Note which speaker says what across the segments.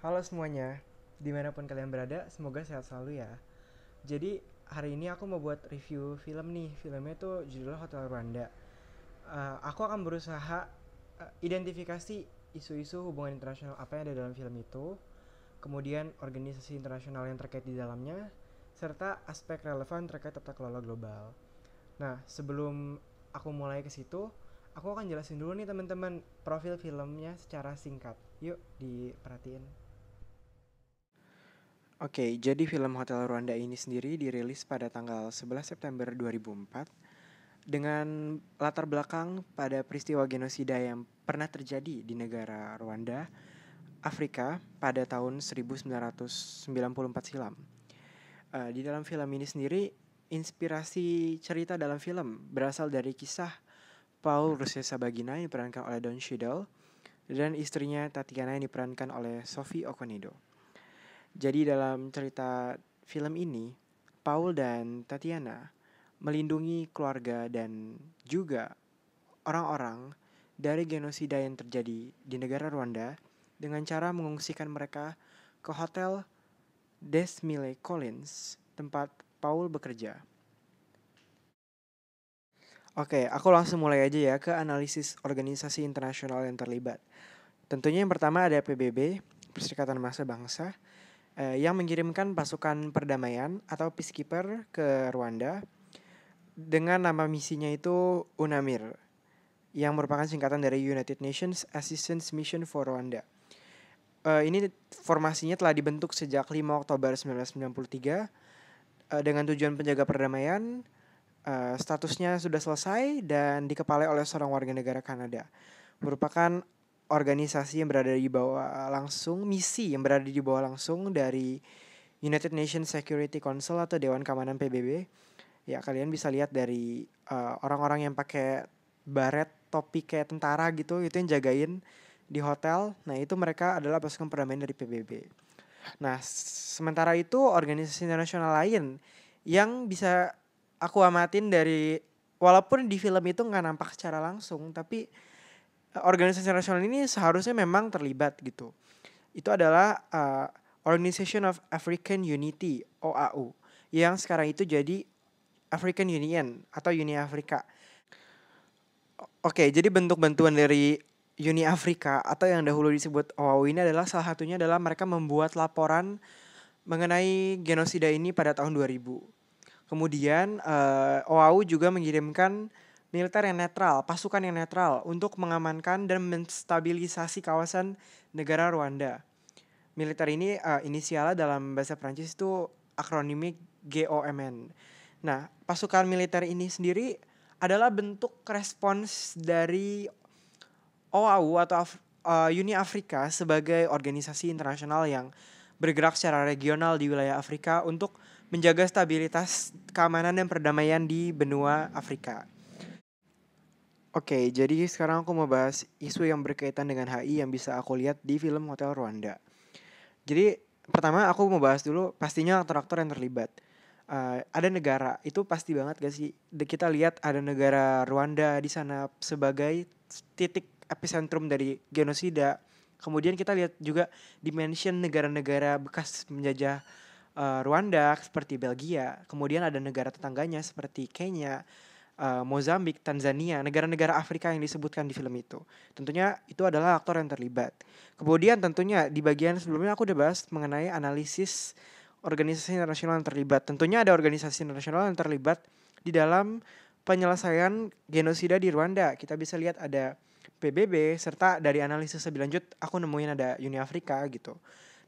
Speaker 1: Halo semuanya, dimanapun kalian berada, semoga sehat selalu ya. Jadi hari ini aku mau buat review film nih, filmnya tuh judulnya Hotel Rwanda. Aku akan berusaha identifikasi isu-isu hubungan internasional apa yang ada dalam film itu, kemudian organisasi internasional yang terkait di dalamnya, serta aspek relevan terkait tata kelola global. Nah, sebelum aku mulai ke situ, aku akan jelasin dulu nih teman-teman profil filmnya secara singkat. Yuk, diperhatiin. Oke, jadi film Hotel Rwanda ini sendiri dirilis pada tanggal 11 September 2004 dengan latar belakang pada peristiwa genosida yang pernah terjadi di negara Rwanda, Afrika pada tahun 1994 silam. Di dalam film ini sendiri, inspirasi cerita dalam film berasal dari kisah Paul Rusesabagina yang diperankan oleh Don Cheadle dan istrinya Tatiana yang diperankan oleh Sophie Okonedo. Jadi dalam cerita film ini, Paul dan Tatiana melindungi keluarga dan juga orang-orang dari genosida yang terjadi di negara Rwanda dengan cara mengungsikan mereka ke hotel Des Mille Collins, tempat Paul bekerja. Oke, aku langsung mulai aja ya ke analisis organisasi internasional yang terlibat. Tentunya yang pertama ada PBB, Perserikatan Bangsa-Bangsa, yang mengirimkan pasukan perdamaian atau peacekeeper ke Rwanda dengan nama misinya itu UNAMIR, yang merupakan singkatan dari United Nations Assistance Mission for Rwanda. Ini formasinya telah dibentuk sejak 5 Oktober 1993 dengan tujuan penjaga perdamaian. Statusnya sudah selesai dan dikepalai oleh seorang warga negara Kanada. Merupakan organisasi yang berada di bawah langsung, misi yang berada di bawah langsung dari United Nations Security Council atau Dewan Keamanan PBB. Ya, kalian bisa lihat dari orang-orang yang pakai baret, topi kayak tentara gitu, itu yang jagain di hotel. Nah, itu mereka adalah pasukan perdamaian dari PBB. Nah, sementara itu organisasi internasional lain yang bisa aku amatin dari, walaupun di film itu nggak nampak secara langsung, tapi organisasi internasional ini seharusnya memang terlibat gitu. Itu adalah Organization of African Unity (OAU) yang sekarang itu jadi African Union atau Uni Afrika. Oke, jadi bentuk bantuan dari Uni Afrika atau yang dahulu disebut OAU ini adalah salah satunya adalah mereka membuat laporan mengenai genosida ini pada tahun 2000. Kemudian OAU juga mengirimkan militer yang netral, pasukan yang netral untuk mengamankan dan menstabilisasi kawasan negara Rwanda. Militer ini inisialnya dalam bahasa Prancis itu akronimik GOMN. Nah, pasukan militer ini sendiri adalah bentuk respons dari OAU atau Uni Afrika sebagai organisasi internasional yang bergerak secara regional di wilayah Afrika untuk menjaga stabilitas, keamanan, dan perdamaian di benua Afrika. Oke, jadi sekarang aku mau bahas isu yang berkaitan dengan HI yang bisa aku lihat di film Hotel Rwanda. Jadi pertama aku mau bahas dulu pastinya aktor-aktor yang terlibat. Ada negara, itu pasti banget gak sih? Kita lihat ada negara Rwanda di sana sebagai titik epicentrum dari genosida. Kemudian kita lihat juga dimension negara-negara bekas menjajah Rwanda seperti Belgia. Kemudian ada negara tetangganya seperti Kenya, Mozambik, Tanzania, negara-negara Afrika yang disebutkan di film itu. Tentunya itu adalah aktor yang terlibat. Kemudian tentunya di bagian sebelumnya aku udah bahas mengenai analisis organisasi internasional yang terlibat. Tentunya ada organisasi internasional yang terlibat di dalam penyelesaian genosida di Rwanda. Kita bisa lihat ada PBB serta dari analisis lebih lanjut aku nemuin ada Uni Afrika gitu.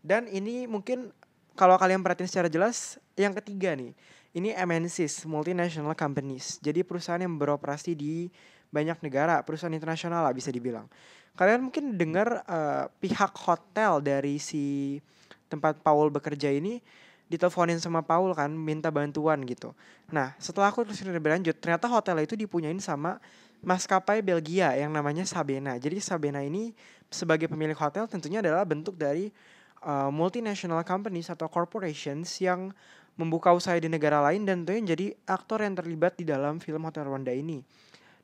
Speaker 1: Dan ini mungkin kalau kalian perhatiin secara jelas yang ketiga nih. Ini MNCs, multinational companies. Jadi perusahaan yang beroperasi di banyak negara, perusahaan internasional lah bisa dibilang. Kalian mungkin dengar pihak hotel dari si tempat Paul bekerja ini diteleponin sama Paul kan, minta bantuan gitu. Nah, setelah aku terus lebih lanjut, ternyata hotel itu dipunyain sama maskapai Belgia yang namanya Sabena. Jadi Sabena ini sebagai pemilik hotel tentunya adalah bentuk dari multinational companies atau corporations yang membuka usaha di negara lain dan tentunya jadi aktor yang terlibat di dalam film Hotel Rwanda ini.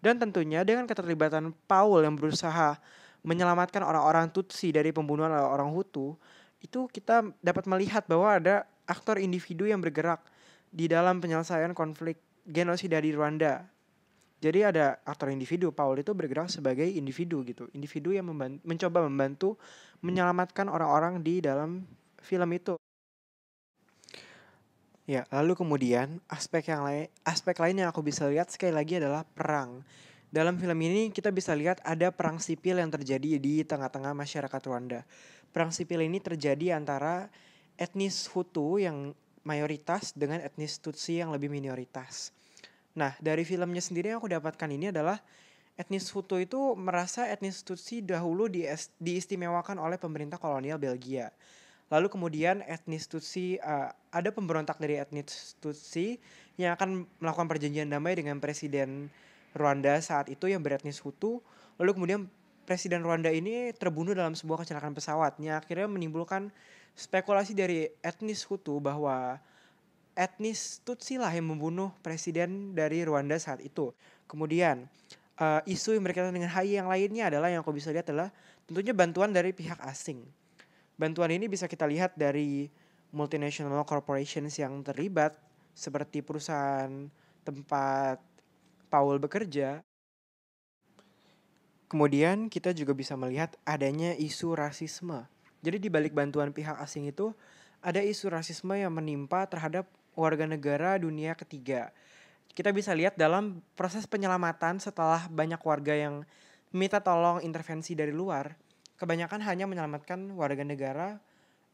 Speaker 1: Dan tentunya dengan keterlibatan Paul yang berusaha menyelamatkan orang-orang Tutsi dari pembunuhan orang Hutu, itu kita dapat melihat bahwa ada aktor individu yang bergerak di dalam penyelesaian konflik genosida di Rwanda. Jadi ada aktor individu, Paul itu bergerak sebagai individu gitu. Individu yang mencoba membantu menyelamatkan orang-orang di dalam film itu. Ya, lalu kemudian aspek lain yang aku bisa lihat sekali lagi adalah perang. Dalam film ini kita bisa lihat ada perang sipil yang terjadi di tengah-tengah masyarakat Rwanda. Perang sipil ini terjadi antara etnis Hutu yang mayoritas dengan etnis Tutsi yang lebih minoritas. Nah, dari filmnya sendiri yang aku dapatkan ini adalah etnis Hutu itu merasa etnis Tutsi dahulu diistimewakan oleh pemerintah kolonial Belgia. Lalu kemudian etnis Tutsi, ada pemberontak dari etnis Tutsi yang akan melakukan perjanjian damai dengan presiden Rwanda saat itu yang beretnis Hutu. Lalu kemudian presiden Rwanda ini terbunuh dalam sebuah kecelakaan pesawat yang akhirnya menimbulkan spekulasi dari etnis Hutu bahwa etnis Tutsi lah yang membunuh presiden dari Rwanda saat itu. Kemudian isu yang berkaitan dengan HI yang lainnya adalah yang aku bisa lihat adalah tentunya bantuan dari pihak asing. Bantuan ini bisa kita lihat dari multinational corporations yang terlibat seperti perusahaan tempat Paul bekerja. Kemudian kita juga bisa melihat adanya isu rasisme. Jadi di balik bantuan pihak asing itu ada isu rasisme yang menimpa terhadap warga negara dunia ketiga. Kita bisa lihat dalam proses penyelamatan setelah banyak warga yang minta tolong intervensi dari luar, kebanyakan hanya menyelamatkan warga negara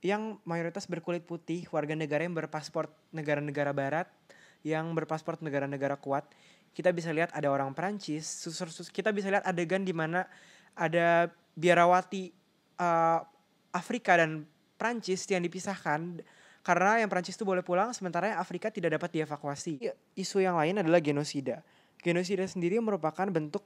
Speaker 1: yang mayoritas berkulit putih, warga negara yang berpaspor negara-negara barat, yang berpaspor negara-negara kuat. Kita bisa lihat ada orang Perancis, kita bisa lihat adegan di mana ada biarawati Afrika dan Prancis yang dipisahkan karena yang Prancis itu boleh pulang sementara yang Afrika tidak dapat dievakuasi. Isu yang lain adalah genosida. Genosida sendiri merupakan bentuk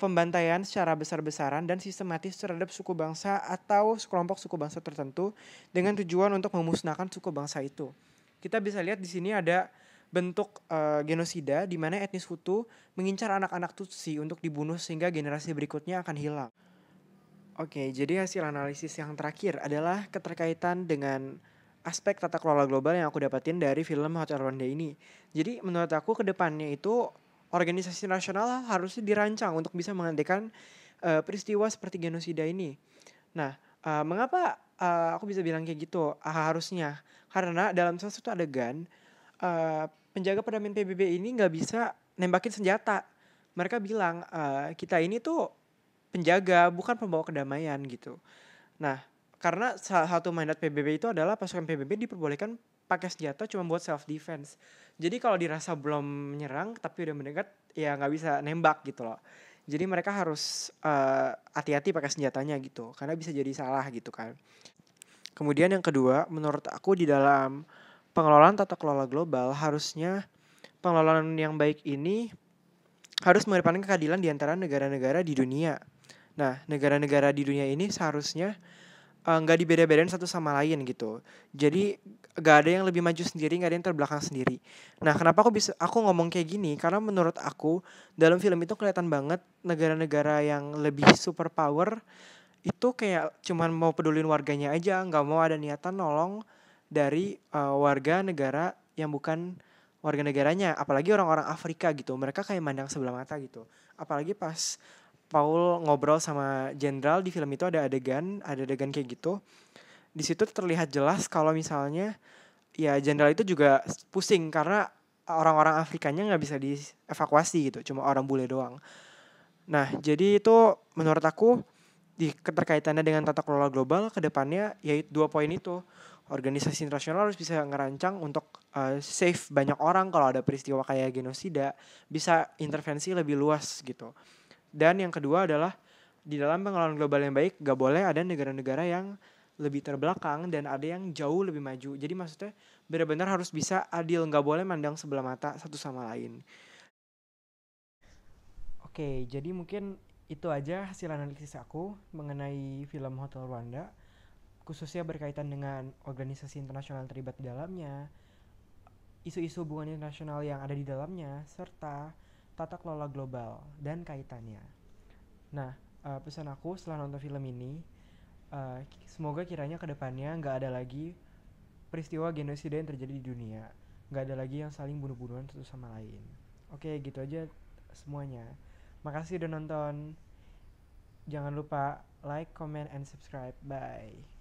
Speaker 1: pembantaian secara besar-besaran dan sistematis terhadap suku bangsa atau sekelompok suku bangsa tertentu dengan tujuan untuk memusnahkan suku bangsa itu. Kita bisa lihat di sini ada bentuk genosida di mana etnis Hutu mengincar anak-anak Tutsi untuk dibunuh sehingga generasi berikutnya akan hilang. Oke, jadi hasil analisis yang terakhir adalah keterkaitan dengan aspek tata kelola global yang aku dapatin dari film Hotel Rwanda ini. Jadi menurut aku ke depannya itu organisasi nasional harusnya dirancang untuk bisa menghentikan peristiwa seperti genosida ini. Nah, mengapa aku bisa bilang kayak gitu? Harusnya karena dalam salah satu adegan penjaga perdamaian PBB ini nggak bisa nembakin senjata. Mereka bilang kita ini tuh penjaga bukan pembawa kedamaian gitu. Nah, karena salah satu mandat PBB itu adalah pasukan PBB diperbolehkan pakai senjata cuma buat self defense. Jadi kalau dirasa belum menyerang tapi udah mendekat ya nggak bisa nembak gitu loh. Jadi mereka harus hati-hati pakai senjatanya gitu karena bisa jadi salah gitu kan. Kemudian yang kedua, menurut aku di dalam pengelolaan tata kelola global harusnya pengelolaan yang baik ini harus mengedepankan keadilan di antara negara-negara di dunia. Nah, negara-negara di dunia ini seharusnya nggak dibeda-bedain satu sama lain gitu. Jadi nggak ada yang lebih maju sendiri, nggak ada yang terbelakang sendiri. Nah, kenapa aku ngomong kayak gini? Karena menurut aku dalam film itu kelihatan banget negara-negara yang lebih superpower itu kayak cuman mau pedulin warganya aja, nggak mau ada niatan nolong dari warga negara yang bukan warga negaranya. Apalagi orang-orang Afrika gitu, mereka kayak mandang sebelah mata gitu. Apalagi pas Paul ngobrol sama jenderal di film itu ada adegan kayak gitu. Di situ terlihat jelas kalau misalnya ya jenderal itu juga pusing karena orang-orang Afrikanya nggak bisa dievakuasi gitu, cuma orang bule doang. Nah, jadi itu menurut aku di keterkaitannya dengan tata kelola global ke depannya yaitu 2 poin itu. Organisasi internasional harus bisa ngerancang untuk save banyak orang kalau ada peristiwa kayak genosida, bisa intervensi lebih luas gitu. Dan yang kedua adalah di dalam pengelolaan global yang baik gak boleh ada negara-negara yang lebih terbelakang dan ada yang jauh lebih maju. Jadi maksudnya benar-benar harus bisa adil, gak boleh mandang sebelah mata satu sama lain. Oke, jadi mungkin itu aja hasil analisis aku mengenai film Hotel Rwanda, khususnya berkaitan dengan organisasi internasional yang terlibat di dalamnya, isu-isu hubungan internasional yang ada di dalamnya, serta tata kelola global dan kaitannya. Nah, pesan aku setelah nonton film ini, Semoga kiranya kedepannya nggak ada lagi peristiwa genosida yang terjadi di dunia, nggak ada lagi yang saling bunuh-bunuhan satu sama lain. Oke, gitu aja semuanya. Makasih udah nonton. Jangan lupa like, comment, and subscribe. Bye.